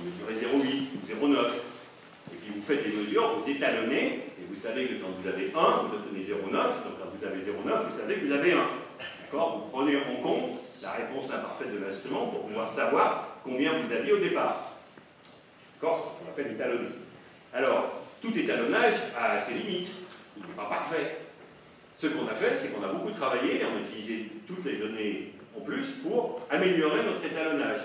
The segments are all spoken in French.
vous mesurez 0,8 ou 0,9. Et puis vous faites des mesures, vous étalonnez, et vous savez que quand vous avez 1, vous obtenez 0,9, donc quand vous avez 0,9, vous savez que vous avez 1. D'accord? Vous prenez en compte la réponse imparfaite de l'instrument pour pouvoir savoir combien vous aviez au départ. D'accord? C'est ce qu'on appelle l'étalonnement. Alors, tout étalonnage a ses limites. Il n'est pas parfait. Ce qu'on a fait, c'est qu'on a beaucoup travaillé et on a utilisé toutes les données en plus pour améliorer notre étalonnage.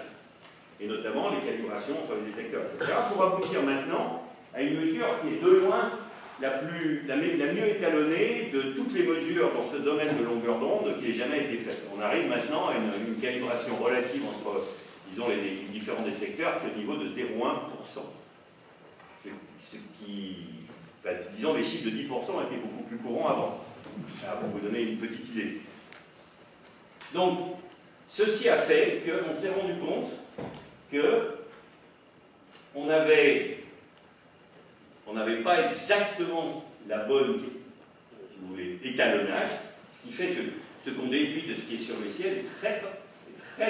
Et notamment les calibrations entre les détecteurs, etc. pour aboutir maintenant à une mesure qui est de loin la mieux étalonnée de toutes les mesures dans ce domaine de longueur d'onde qui ait jamais été faite. On arrive maintenant à une calibration relative entre, disons, les différents détecteurs qui est au niveau de 0,1%. Ce qui, enfin, disons, les chiffres de 10% étaient beaucoup plus courants avant. Alors, pour vous donner une petite idée. Donc, ceci a fait qu'on s'est rendu compte qu'on n'avait pas exactement la bonne, si vous voulez, étalonnage, ce qui fait que ce qu'on déduit de ce qui est sur le ciel est très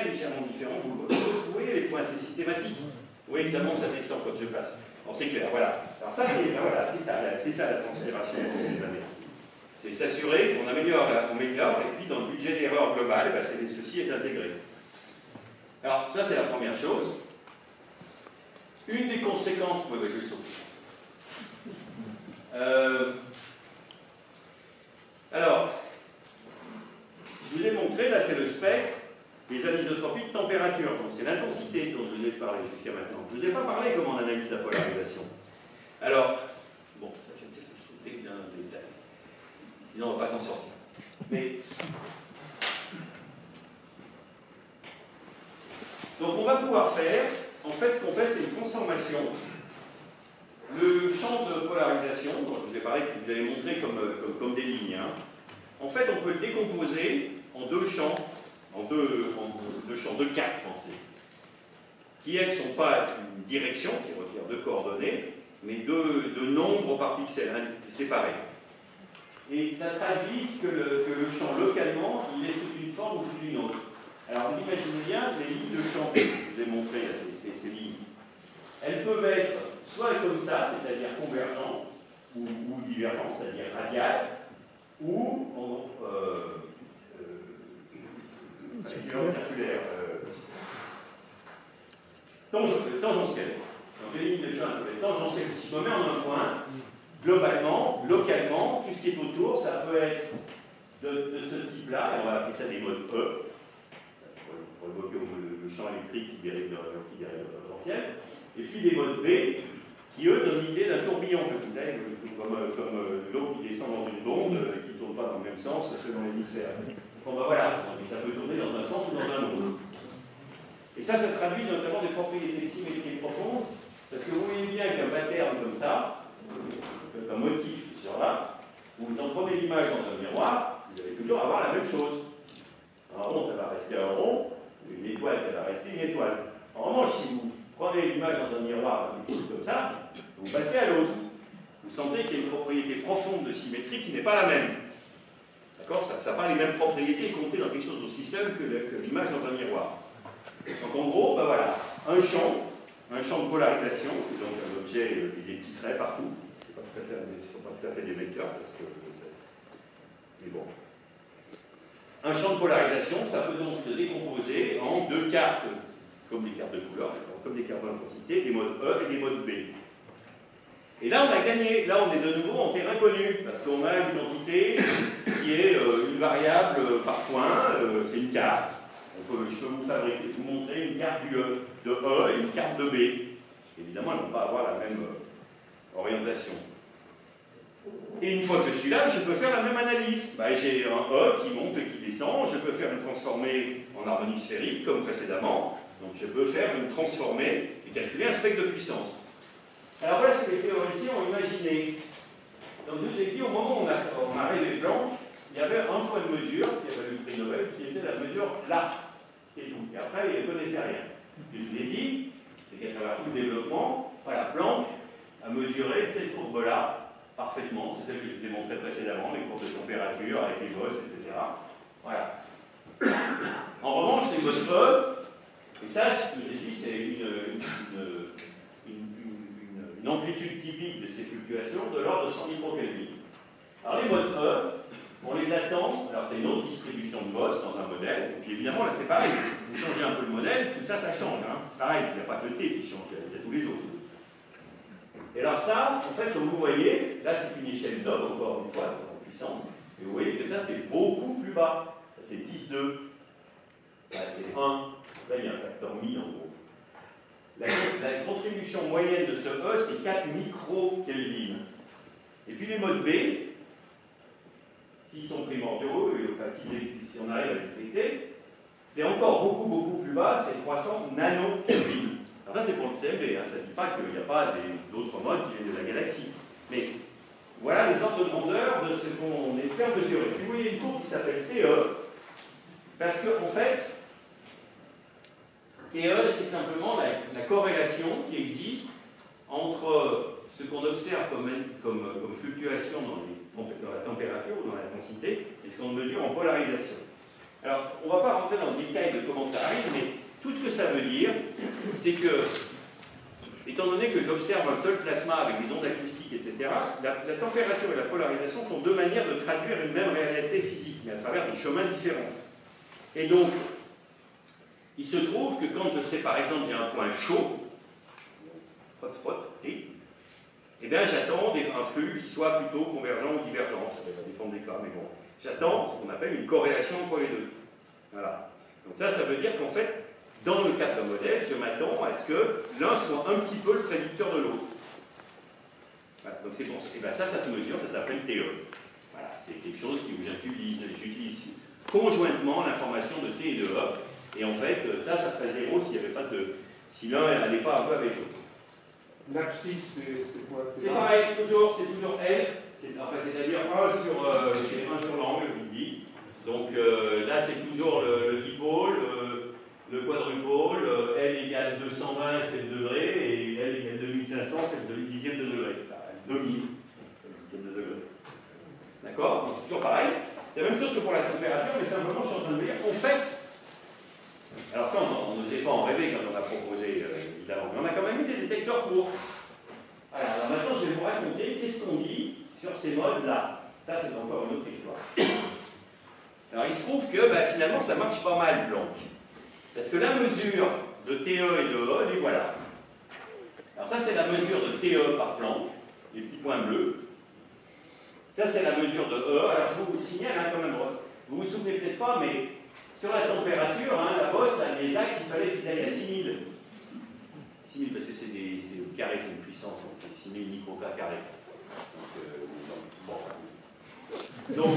légèrement différent. Vous voyez les points, c'est systématique. Vous voyez que ça monte, ça descend quand je passe. Alors c'est clair, voilà. Alors ça, c'est ça la transpiration des années. C'est s'assurer qu'on améliore, et puis dans le budget d'erreur global, ben, ceci est intégré. Alors ça, c'est la première chose. Une des conséquences... Oui, je vais le sauter. Alors, je vous ai montré, là c'est le spectre des anisotropies de température. Donc c'est l'intensité dont je vous ai parlé jusqu'à maintenant. Je ne vous ai pas parlé comment on analyse la polarisation. Alors, bon, ça je vais peut-être le sauter d'un détail. Sinon on ne va pas s'en sortir. Mais... Donc on va pouvoir faire, en fait ce qu'on fait c'est une transformation. Le champ de polarisation, dont je vous ai parlé, que vous avez montré comme des lignes, hein, en fait on peut le décomposer en deux champs, deux cartes pensées, qui elles ne sont pas une direction, qui requiert deux coordonnées, mais deux nombres par pixel, hein, séparés. Et ça traduit que le champ localement, il est sous une forme ou sous une autre. Alors vous imaginez bien les lignes de champ que je vous ai montrées, là, ces lignes, elles peuvent être soit comme ça, c'est-à-dire convergentes, ou divergentes, c'est-à-dire radiales, ou circulaires, tangentielles. Donc les lignes de champ peuvent être tangentielles. Si je me mets en un point, globalement, localement, tout ce qui est autour, ça peut être de ce type-là, et on va appeler ça des modes E, pour évoquer le champ électrique qui dérive de potentiel, et puis des modes B, qui eux donnent l'idée d'un tourbillon, vous savez, comme l'eau qui descend dans une onde, qui ne tourne pas dans le même sens selon l'hémisphère. Bon ben voilà, ça peut tourner dans un sens ou dans un autre. Et ça traduit notamment des propriétés de symétrie profonde, parce que vous voyez bien qu'un pattern comme ça, un motif sur là, où vous en prenez l'image dans un miroir, vous allez toujours avoir la même chose. Un rond, ça va rester un rond, une étoile, ça va rester une étoile. En revanche, si vous prenez l'image dans un miroir comme ça, vous passez à l'autre. Vous sentez qu'il y a une propriété profonde de symétrie qui n'est pas la même. D'accord? Ça n'a pas les mêmes propriétés, y compris dans quelque chose d'aussi simple que l'image dans un miroir. Donc en gros, ben voilà, un champ de polarisation, donc un objet, il y a des petits traits partout. Ce ne sont pas tout à fait des vecteurs, parce que mais bon. Un champ de polarisation, ça peut donc se décomposer en deux cartes, comme des cartes de couleur, comme des cartes d'intensité, des modes E et des modes B. Et là, on a gagné. Là, on est de nouveau en terrain connu, parce qu'on a une quantité qui est une variable par point, c'est une carte. Je peux vous montrer une carte de E et une carte de B. Évidemment, elles ne vont pas avoir la même orientation. Et une fois que je suis là, je peux faire la même analyse. Ben, j'ai un E qui monte et qui descend, je peux faire une transformée en harmonie sphérique, comme précédemment. Donc je peux faire une transformée et calculer un spectre de puissance. Alors voilà ce que les théoriciens ont imaginé. Donc je vous ai dit, au moment où on a rêvé Planck, il y avait un point de mesure, qui avait le prix Nobel, qui était la mesure là. Et tout. Et après, il ne connaissait rien. Ce que je vous ai dit, c'est qu'à travers tout le développement, voilà, Planck a mesuré cette courbe-là parfaitement. C'est celle que je vous ai montrée précédemment, les courbes de température avec les bosses, etc. Voilà. En revanche, les bosses E, et ça, ce que j'ai dit, c'est une amplitude typique de ces fluctuations de l'ordre de 100 microkelvin. Alors les modes E, on les attend, alors c'est une autre distribution de Bose dans un modèle, et puis évidemment là c'est pareil, vous changez un peu le modèle, tout ça, ça change. Hein. Pareil, il n'y a pas que le T qui change, il y a tous les autres. Et alors ça, en fait, comme vous voyez, là c'est une échelle d'Ohm, encore une fois, en puissance, et vous voyez que ça c'est beaucoup plus bas, ça c'est 10,2, là c'est 1, là il y a un facteur 1000 en gros. La contribution moyenne de ce E c'est 4 microkelvin. Et puis les modes B, s'ils sont primordiaux, enfin si on arrive à les détecter, c'est encore beaucoup plus bas, c'est 300 nanokelvin. Alors là c'est pour le CMB, hein, ça ne dit pas qu'il n'y a pas d'autres modes qui viennent de la galaxie. Mais voilà les ordres de grandeur de ce qu'on espère mesurer. Puis vous voyez une courbe qui s'appelle TE, parce qu'en fait, TE c'est simplement la corrélation qui existe entre ce qu'on observe comme fluctuation dans la température ou dans l'intensité et ce qu'on mesure en polarisation. Alors, on ne va pas rentrer dans le détail de comment ça arrive, mais tout ce que ça veut dire, c'est que, étant donné que j'observe un seul plasma avec des ondes acoustiques, etc., la température et la polarisation sont deux manières de traduire une même réalité physique, mais à travers des chemins différents. Et donc, il se trouve que quand je sais, par exemple, j'ai un point chaud, hotspot, eh bien, j'attends un flux qui soit plutôt convergent ou divergent, ça va dépendre des cas, mais bon. J'attends ce qu'on appelle une corrélation entre les deux. Voilà. Donc ça veut dire qu'en fait, dans le cadre d'un modèle, je m'attends à ce que l'un soit un petit peu le prédicteur de l'autre. Voilà. Donc c'est bon. Et bien ça se mesure, ça s'appelle TE. Voilà. C'est quelque chose que j'utilise conjointement l'information de T et de E. Et en fait, ça serait zéro s'il n'y avait pas de... si l'un n'allait pas un peu avec l'autre. L'abscisse, c'est quoi? C'est pareil, c'est toujours L, c'est-à-dire 1 sur l'angle, il dit. Donc là, c'est toujours le dipôle, le quadrupôle, L égale 220, c'est le degré, et L égale 2500, c'est le dixième de degré. Demi, dixième de degré. D'accord? Donc c'est toujours pareil. C'est la même chose que pour la température, mais simplement, je suis en train de dire, en fait, alors ça, on n'osait pas en rêver quand on a proposé, évidemment, mais on a quand même eu des détecteurs courts. Alors maintenant, je vais vous raconter qu'est-ce qu'on dit sur ces modes-là. Ça, c'est encore une autre histoire. Alors, il se trouve que, finalement, ça marche pas mal, Planck. Parce que la mesure de TE et de E, les voilà. Alors ça, c'est la mesure de TE par Planck, les petits points bleus. Ça, c'est la mesure de E. Alors, je vous signale quand même, vous vous souvenez peut-être pas, mais sur la température, la bosse, là, les axes, il fallait qu'ils aillent à 6000. 6000 parce que c'est au carré, c'est une puissance, donc c'est 6000 microcas carré. Donc,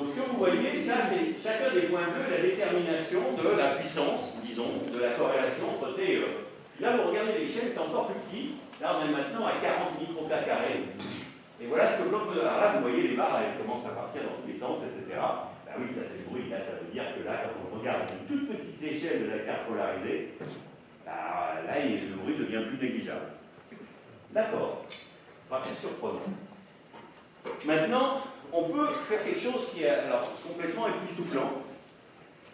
ce que vous voyez, ça c'est chacun des points bleus, la détermination de la puissance, disons, de la corrélation entre T et E. Là, vous regardez l'échelle, c'est encore plus petit. Là, on est maintenant à 40 microcas carré. Et voilà ce que Planck. Alors là, vous voyez les barres, elles commencent à partir dans tous les sens, etc. Ben oui, ça c'est le bruit. Là, ça veut dire que là, quand on regarde une toute petite échelle de la carte polarisée, là, le bruit devient plus négligeable. D'accord. Pas bien surprenant. Maintenant, on peut faire quelque chose qui est complètement époustouflant.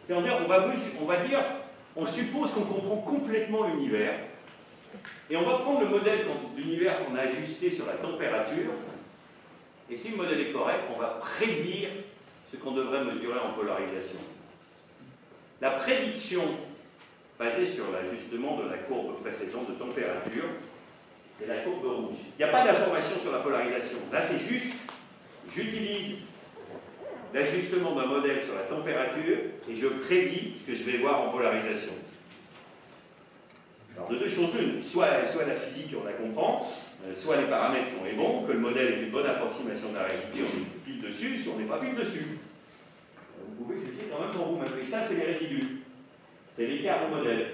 C'est-à-dire, on suppose qu'on comprend complètement l'univers, et on va prendre le modèle de l'univers qu'on a ajusté sur la température, et si le modèle est correct, on va prédire ce qu'on devrait mesurer en polarisation. La prédiction basée sur l'ajustement de la courbe précédente de température, c'est la courbe rouge. Il n'y a pas d'information sur la polarisation. Là, c'est juste, j'utilise l'ajustement d'un modèle sur la température et je prédis ce que je vais voir en polarisation. Alors, de deux choses l'une, soit la physique, on la comprend, soit les paramètres sont les bons, que le modèle est une bonne approximation de la réalité, on est pile dessus, soit on n'est pas pile dessus. Vous pouvez juger quand même pour vous-même. Et ça, c'est les résidus. C'est l'écart au modèle.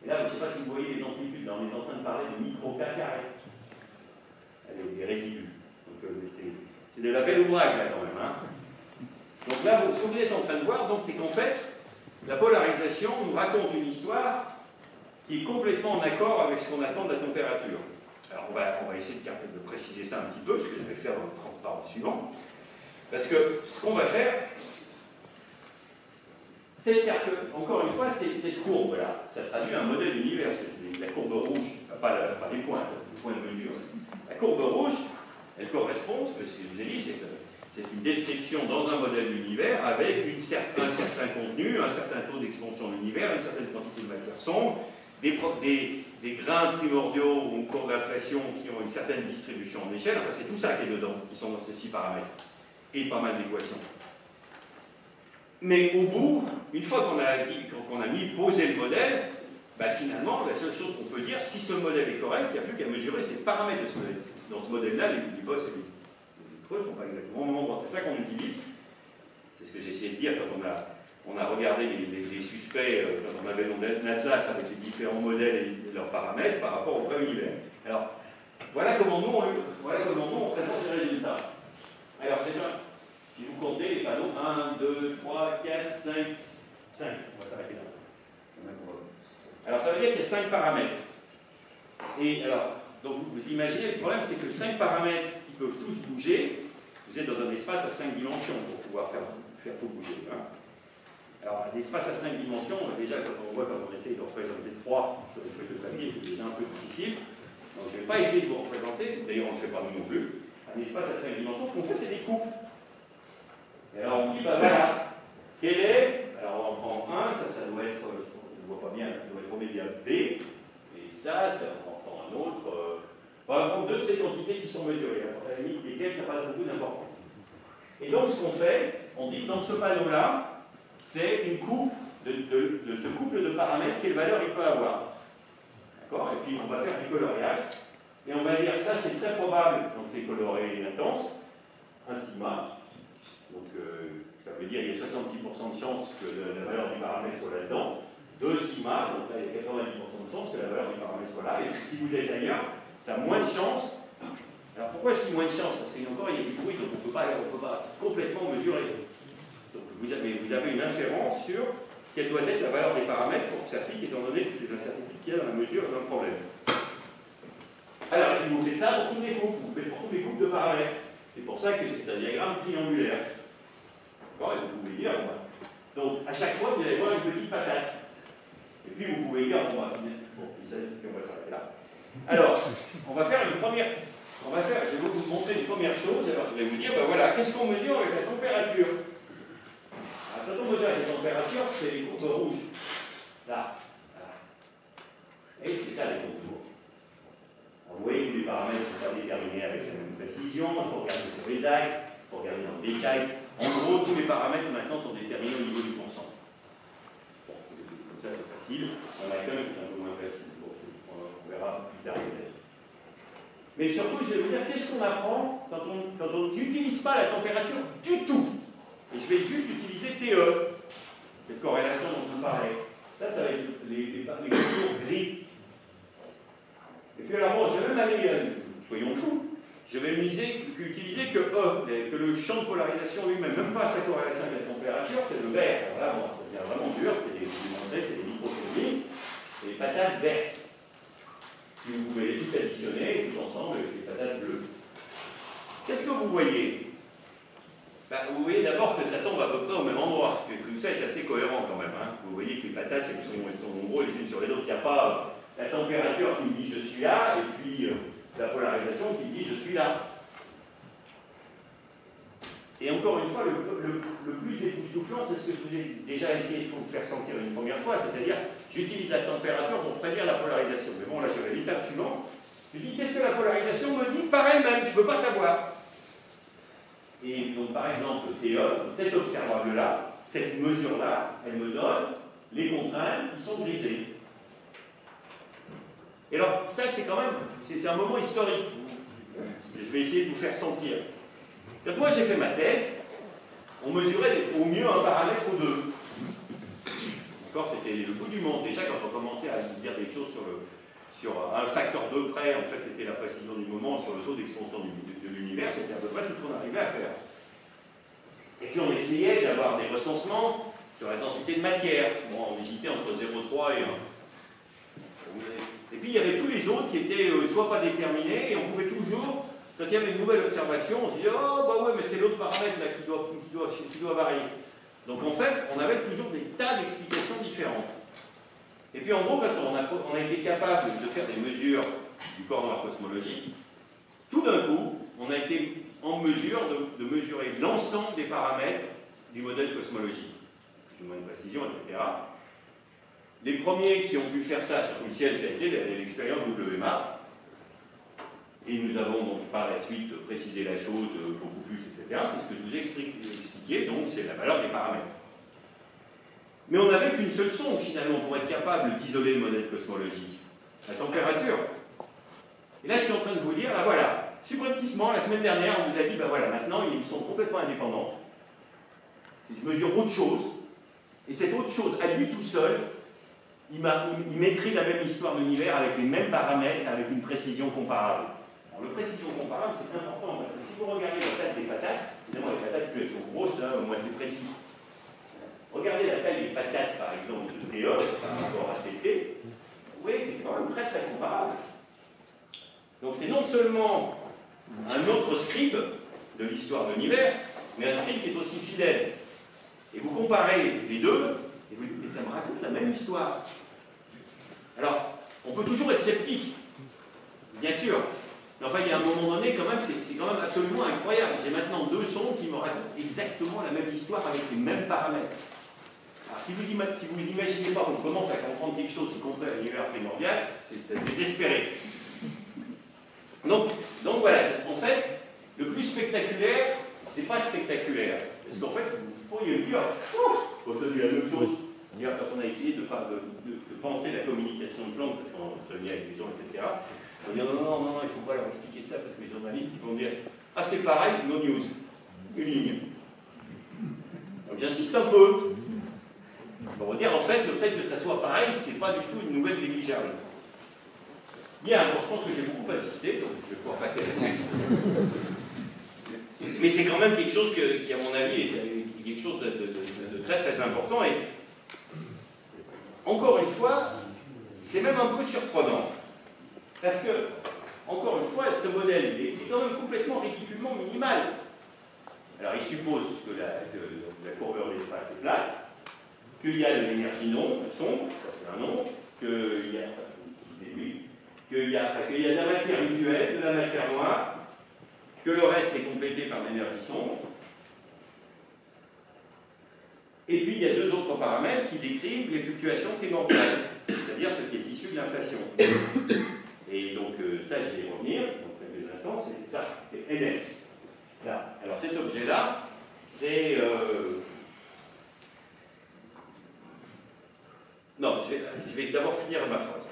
Et là, je ne sais pas si vous voyez les amplitudes, là, on est en train de parler de microcas carré. Les résidus. Donc, c'est de la belle ouvrage, là, quand même. Hein. Donc là, ce que vous êtes en train de voir, c'est qu'en fait, la polarisation nous raconte une histoire qui est complètement en accord avec ce qu'on attend de la température. Alors, on va essayer de préciser ça un petit peu, ce que je vais faire dans le transparent suivant. Parce que ce qu'on va faire, c'est encore une fois, cette courbe-là, ça traduit un modèle d'univers. La courbe rouge, pas les points, c'est le point de mesure. La courbe rouge, elle correspond, ce que je vous ai dit, c'est une description dans un modèle d'univers avec un certain contenu, un certain taux d'expansion de l'univers, une certaine quantité de matière sombre, des grains primordiaux au cours de l'inflation qui ont une certaine distribution en échelle. Enfin, c'est tout ça qui est dedans, qui sont dans ces 6 paramètres. Et pas mal d'équations. Mais au bout, une fois qu'on a posé le modèle, bah finalement, la seule chose qu'on peut dire, si ce modèle est correct, il n'y a plus qu'à mesurer ces paramètres de ce modèle. Dans ce modèle-là, les bosses et les creux ne sont pas exactement au moment. C'est ça qu'on utilise. C'est ce que j'ai essayé de dire quand on a regardé les suspects, quand on avait l'atlas avec les différents modèles et leurs paramètres par rapport au vrai univers. Alors, voilà comment nous on présente les résultats. Alors, c'est bien. Si vous comptez les panneaux, 1, 2, 3, 4, 5, 5. On va s'arrêter là. Alors, ça veut dire qu'il y a 5 paramètres. Et alors, donc vous imaginez, le problème, c'est que 5 paramètres qui peuvent tous bouger, vous êtes dans un espace à 5 dimensions pour pouvoir faire tout bouger. Hein. Alors, un espace à 5 dimensions, déjà, quand on essaye de représenter 3 sur des feuilles de papier, c'est déjà un peu difficile. Donc, je ne vais pas essayer de vous représenter, d'ailleurs, on ne le fait pas nous non plus. Un espace à 5 dimensions, ce qu'on fait, c'est des coupes. Et alors, on dit, bah voilà, quel est, alors on prend 1, ça doit être, je ne vois pas bien, ça doit être oméga B, et ça on en prend un autre, on va prendre 2 de ces quantités qui sont mesurées, à la limite desquelles ça n'a pas beaucoup d'importance. Et donc, ce qu'on fait, on dit, dans ce panneau-là, c'est une coupe de ce couple de paramètres, quelle valeur il peut avoir. D'accord? Et puis, on va faire du coloriage. Et on va dire, ça c'est très probable quand c'est coloré intense, un sigma. Donc ça veut dire qu'il y a 66% de chance que la valeur du paramètre soit là-dedans. 2 sigma, donc là il y a 90% de chance que la valeur du paramètre soit là. Et puis, si vous êtes ailleurs, ça a moins de chance. Alors pourquoi je dis moins de chance? Parce qu'il y a encore du bruit, donc on ne peut pas complètement mesurer. Donc vous avez une inférence sur quelle doit être la valeur des paramètres pour que ça fique, étant donné toutes les incertitudes qu'il y a dans la mesure d'un problème. Alors, vous faites ça pour toutes les coupes, vous faites pour toutes les coupes de paramètres. C'est pour ça que c'est un diagramme triangulaire. D'accord? Et vous pouvez dire, donc à chaque fois, vous allez voir une petite patate. Et puis vous pouvez dire, on va s'arrêter là. Alors, on va faire une première. Je vais vous montrer une première chose. Alors, je vais vous dire, ben voilà, qu'est-ce qu'on mesure avec la température? Alors, quand on mesure avec la température, c'est les courbes rouges. Là. Et c'est ça les contours. Vous voyez que les paramètres ne sont pas déterminés avec la même précision, il faut regarder sur les axes, il faut regarder dans le détail. En gros, tous les paramètres maintenant sont déterminés au niveau du pourcent. Bon, comme ça c'est facile. On a qu'un qui est un peu moins facile. Bon, on verra plus tard peut-être. Mais surtout, je vais vous dire, qu'est-ce qu'on apprend quand on n'utilise pas la température du tout? Et je vais juste utiliser TE, cette corrélation dont je vous parlais. Ça va être les contours gris. Et puis alors, bon, je vais même aller, soyons fous, je vais utiliser que E, que le champ de polarisation lui-même, même pas sa corrélation avec la température, c'est le vert. Là, bon, ça devient vraiment dur, c'est des microphonies, et des patates vertes. Puis vous pouvez tout additionner, tout ensemble, avec les patates bleues. Qu'est-ce que vous voyez? Vous voyez d'abord que ça tombe à peu près au même endroit, que tout ça est assez cohérent quand même. Hein. Vous voyez que les patates, elles sont nombreuses les unes sur les autres, il n'y a pas la température qui me dit je suis là, et puis la polarisation qui me dit je suis là. Et encore une fois, le plus époustouflant, c'est ce que je vous ai déjà essayé de vous faire sentir une première fois, c'est-à-dire j'utilise la température pour prédire la polarisation. Mais bon, là, je vais à l'étape suivante. Je dis qu'est-ce que la polarisation me dit par elle-même, je ne peux pas savoir. Et donc, par exemple, TE, cet observable-là, cette mesure-là, elle me donne les contraintes qui sont brisées. Et alors, ça, c'est quand même, c'est un moment historique. Je vais essayer de vous faire sentir. Quand moi, j'ai fait ma thèse, on mesurait au mieux un paramètre ou deux. D'accord? C'était le bout du monde. Déjà, quand on commençait à dire des choses sur un facteur 2 près, en fait, c'était la précision du moment sur le taux d'expansion de l'univers, c'était à peu près tout ce qu'on arrivait à faire. Et puis, on essayait d'avoir des recensements sur la densité de matière. Bon, on hésitait entre 0,3 et 1. Et puis il y avait tous les autres qui étaient soit pas déterminés, et on pouvait toujours, quand il y avait une nouvelle observation, on se disait oh bah ouais mais c'est l'autre paramètre là qui doit varier. Donc en fait, on avait toujours des tas d'explications différentes. Et puis en gros, quand on a été capable de faire des mesures du corps noir cosmologique, tout d'un coup, on a été en mesure de mesurer l'ensemble des paramètres du modèle cosmologique, plus ou moins de précision, etc. Les premiers qui ont pu faire ça sur tout le ciel, ça a été l'expérience WMA. Et nous avons donc par la suite précisé la chose beaucoup plus, etc. C'est ce que je vous ai expliqué, donc c'est la valeur des paramètres. Mais on n'avait qu'une seule sonde finalement pour être capable d'isoler le modèle cosmologique, la température. Et là je suis en train de vous dire, ah voilà, subrepticement, la semaine dernière on vous a dit, ben voilà, maintenant ils sont complètement indépendants. Je mesure autre chose, et cette autre chose, à lui tout seul, il m'écrit la même histoire de l'univers avec les mêmes paramètres, avec une précision comparable. Alors, le précision comparable, c'est important, parce que si vous regardez la taille des patates, évidemment les patates, plus elles sont grosses, hein, moins c'est précis. Regardez la taille des patates, par exemple, de Théos par rapport à TT, vous voyez que c'est quand même très très comparable. Donc c'est non seulement un autre scribe de l'histoire de l'univers, mais un scribe qui est aussi fidèle. Et vous comparez les deux, et vous dites, mais ça me raconte la même histoire. Alors, on peut toujours être sceptique, bien sûr. Mais enfin, il y a un moment donné, quand même, c'est quand même absolument incroyable. J'ai maintenant deux sondes qui me racontent exactement la même histoire avec les mêmes paramètres. Alors, si vous imaginez pas qu'on commence à comprendre quelque chose qui contraire à l'univers primordial, c'est désespéré. Donc voilà, en fait, le plus spectaculaire, c'est pas spectaculaire. Parce qu'en fait, vous pourriez me dire, oh, ça dit la même chose. Quand on a essayé de penser la communication de Planck, parce qu'on se réunit avec des gens, etc., on dit non, il ne faut pas leur expliquer ça, parce que les journalistes, ils vont dire, ah c'est pareil, no news, une ligne. Donc j'insiste un peu. Pour dire, en fait, le fait que ça soit pareil, c'est pas du tout une nouvelle négligeable. Bien, bon, je pense que j'ai beaucoup insisté, donc je vais pouvoir passer à la suite. Mais c'est quand même quelque chose qui, à mon avis, est quelque chose de très très important. Et encore une fois, c'est même un peu surprenant. Parce que, encore une fois, ce modèle est quand même complètement ridiculement minimal. Alors, il suppose que la courbure de l'espace est plate, qu'il y a de l'énergie sombre, ça c'est un nombre, qu'il y a de la matière visuelle, de la matière noire, que le reste est complété par l'énergie sombre. Et puis il y a deux autres paramètres qui décrivent les fluctuations primordiales, c'est-à-dire ce qui est issu de l'inflation. Et donc ça je vais y revenir, dans quelques instants, c'est ça, c'est NS. Là. Alors cet objet-là, c'est... Non, je vais d'abord finir ma phrase.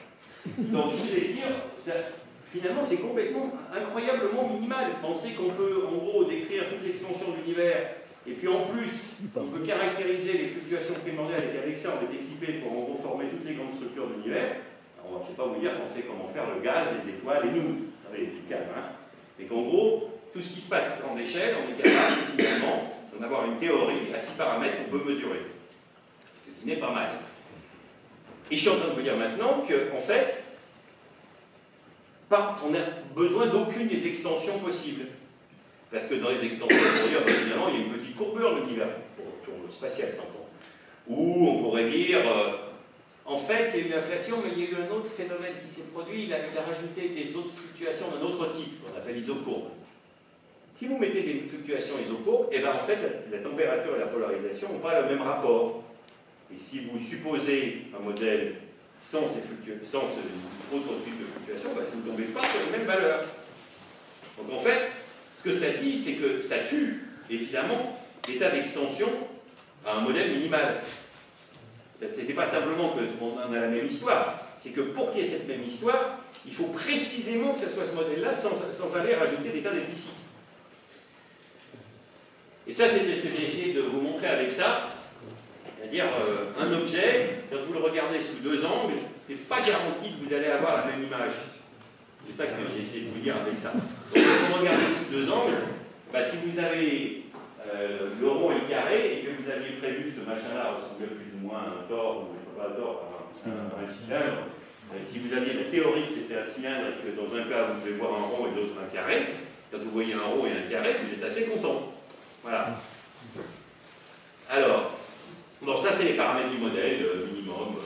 Donc je voulais dire, finalement c'est complètement incroyablement minimal. Pensez qu'on peut en gros décrire toute l'extension de l'univers, et puis en plus, on peut caractériser les fluctuations primordiales, et qu'avec ça on est équipé pour en gros former toutes les grandes structures de l'univers. Alors je ne sais pas vous dire qu'on sait comment faire le gaz, les étoiles et nous. Allez, du calme, hein. Et qu'en gros, tout ce qui se passe à grande échelle, on est capable finalement d'en avoir une théorie à 6 paramètres qu'on peut mesurer. Ce qui n'est pas mal. Et je suis en train de vous dire maintenant qu'en fait, on n'a besoin d'aucune des extensions possibles. Parce que dans les extensions, d'ailleurs, évidemment, il y a une petite courbure de l'univers, pour le spatial, s'entend. Ou on pourrait dire, en fait, il y a eu l'inflation, mais il y a eu un autre phénomène qui s'est produit, il a rajouté des autres fluctuations d'un autre type, qu'on appelle isocourbes. Si vous mettez des fluctuations isocourbes, et bien en fait, la température et la polarisation n'ont pas le même rapport. Et si vous supposez un modèle sans autre type de fluctuation, parce que vous ne tombez pas sur les mêmes valeurs. Donc en fait, ce que ça dit, c'est que ça tue, évidemment, l'état d'extension à un modèle minimal. Ce n'est pas simplement qu'on a la même histoire, c'est que pour qu'il y ait cette même histoire, il faut précisément que ce soit ce modèle-là sans aller rajouter des tas d'épicites. Et ça, c'était ce que j'ai essayé de vous montrer avec ça. C'est-à-dire, un objet, quand vous le regardez sous deux angles, ce n'est pas garanti que vous allez avoir la même image. C'est ça que j'ai essayé de vous dire avec ça. Donc, quand vous regardez sous deux angles, bah, si vous avez le rond et le carré, et que vous aviez prévu que ce machin-là ressemblait plus ou moins à un tore, ou pas un tore, un cylindre, si vous aviez la théorie que c'était un cylindre, et que dans un cas vous devez voir un rond et l'autre un carré, quand vous voyez un rond et un carré, vous êtes assez content. Voilà. Alors, bon, ça c'est les paramètres du modèle, minimum,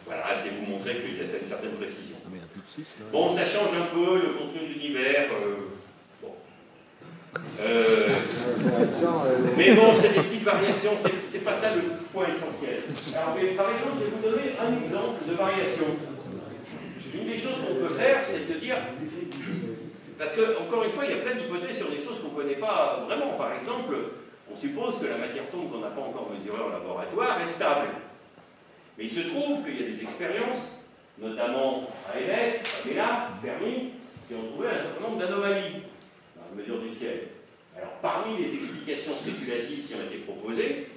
Voilà, c'est vous montrer qu'il y a une certaine précision. Bon, ça change un peu le contenu de l'univers. Bon. Mais bon, c'est des petites variations, c'est pas ça le point essentiel. Alors, par exemple, je vais vous donner un exemple de variation. Une des choses qu'on peut faire, c'est de dire, parce que, encore une fois, il y a plein d'hypothèses sur des choses qu'on ne connaît pas vraiment. Par exemple, on suppose que la matière sombre qu'on n'a pas encore mesurée en laboratoire est stable. Mais il se trouve qu'il y a des expériences, notamment AMS, Pamela, Fermi, qui ont trouvé un certain nombre d'anomalies dans la mesure du ciel. Alors, parmi les explications spéculatives qui ont été proposées,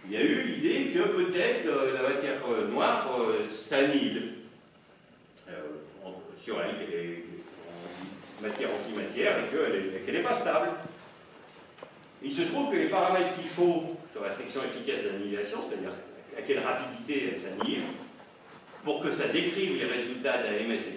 il y a eu l'idée que peut-être la matière noire s'annihile sur elle, qu'elle est en matière antimatière et qu'elle n'est pas stable. Il se trouve que les paramètres qu'il faut sur la section efficace d'annihilation, c'est-à-dire à quelle rapidité elle s'annihile, pour que ça décrive les résultats d'AMS,